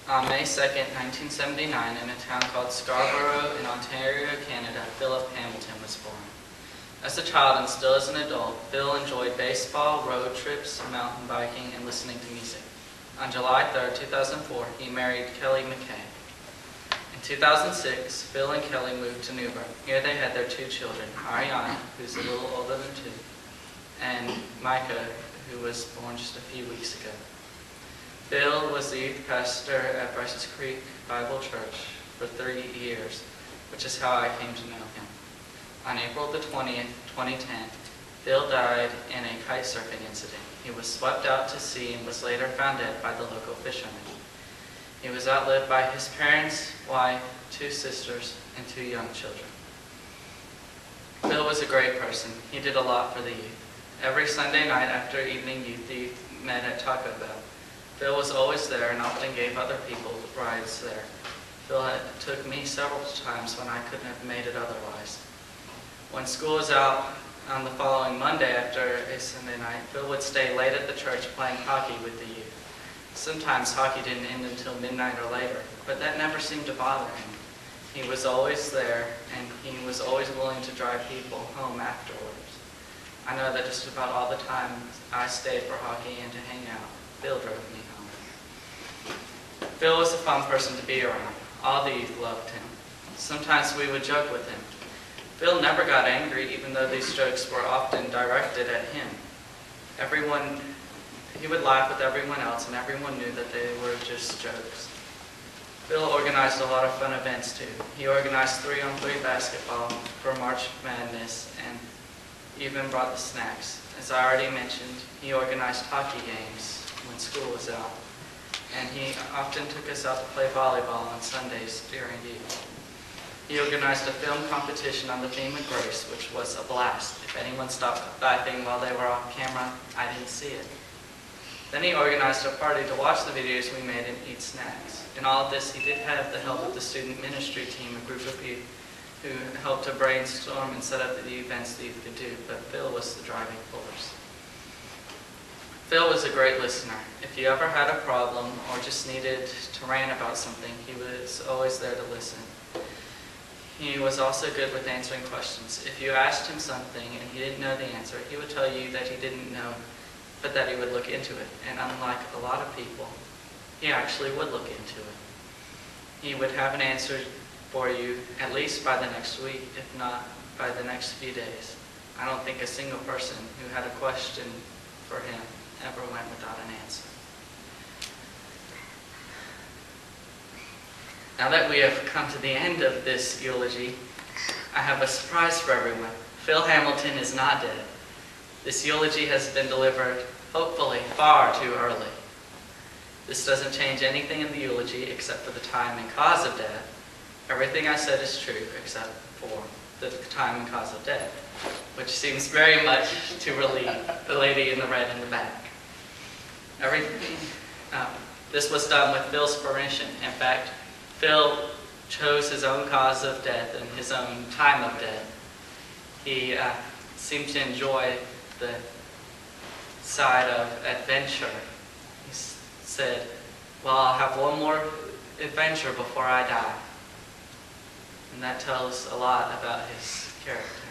On May 2nd, 1979, in a town called Scarborough in Ontario, Canada, Philip Hamilton was born. As a child and still as an adult, Phil enjoyed baseball, road trips, mountain biking, and listening to music. On July 3rd, 2004, he married Kelly McKay. In 2006, Phil and Kelly moved to Newburgh. Here they had their 2 children, Ariana, who's a little older than 2, and Micah, who was born just a few weeks ago. Phil was the youth pastor at Bryce's Creek Bible Church for 30 years, which is how I came to know him. On April the 20th, 2010, Phil died in a kite surfing incident. He was swept out to sea and was later found dead by the local fishermen. He was outlived by his parents, wife, 2 sisters, and 2 young children. Phil was a great person. He did a lot for the youth. Every Sunday night after evening youth, the youth met at Taco Bell. Phil was always there and often gave other people rides there. Phil took me several times when I couldn't have made it otherwise. When school was out on the following Monday after a Sunday night, Phil would stay late at the church playing hockey with the youth. Sometimes hockey didn't end until midnight or later, but that never seemed to bother him. He was always there, and he was always willing to drive people home afterwards. I know that just about all the time I stayed for hockey and to hang out, Phil drove me home. Phil was a fun person to be around. All the youth loved him. Sometimes we would joke with him. Phil never got angry, even though these jokes were often directed at him. He would laugh with everyone else, and everyone knew that they were just jokes. Phil organized a lot of fun events too. He organized 3-on-3 basketball for March Madness and even brought the snacks. As I already mentioned, he organized hockey games when school was out, and he often took us out to play volleyball on Sundays during the evening. He organized a film competition on the theme of grace, which was a blast. If anyone stopped laughing while they were off camera, I didn't see it. Then he organized a party to watch the videos we made and eat snacks. In all of this, he did have the help of the student ministry team, a group of youth who helped to brainstorm and set up the events the youth could do, but Phil was the driving force. Phil was a great listener. If you ever had a problem or just needed to rant about something, he was always there to listen. He was also good with answering questions. If you asked him something and he didn't know the answer, he would tell you that he didn't know, but that he would look into it. And unlike a lot of people, he actually would look into it. He would have an answer for you at least by the next week, if not by the next few days. I don't think a single person who had a question for him ever went without an answer. Now that we have come to the end of this eulogy, I have a surprise for everyone. Phil Hamilton is not dead. This eulogy has been delivered, hopefully, far too early. This doesn't change anything in the eulogy except for the time and cause of death. Everything I said is true except for the time and cause of death, which seems very much to relieve the lady in the red in the back. This was done with Phil's permission. In fact, Phil chose his own cause of death and his own time of death. He seemed to enjoy the side of adventure. He said, well, I'll have one more adventure before I die. And that tells a lot about his character.